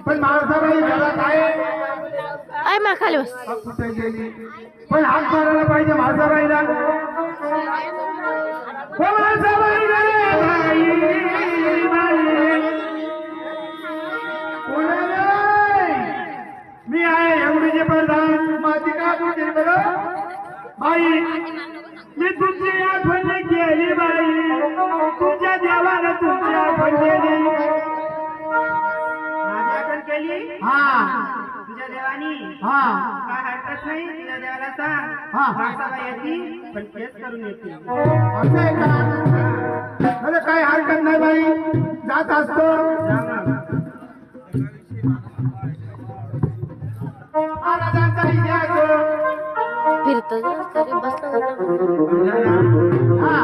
पण माणसाबाई घरात आहे. आय मा खाली बस. कुठे गेली? पण हात मारायला पाहिजे माणसाबाईला. हो माणसाबाई रे बाई, बाई. कोण रे? मी आहे एवढीचे प्रधान. माझी का तुझी बरं बाई? मी तुमची आठवण केली बाई. तुझ्या देवानं तुमची आठवण केली. माझी आठवण केली हा तुझ्या देवानी. हा काय हरकत नाही, तुझ्या देवाला सांग. हा. माणसाला येते पण केस करून येते. असं आहे का? अरे काही हरकत नाही बाई, जात असतो. जा मग. महाराजांचा इतिहास. फिरतो तरी बसतो. हा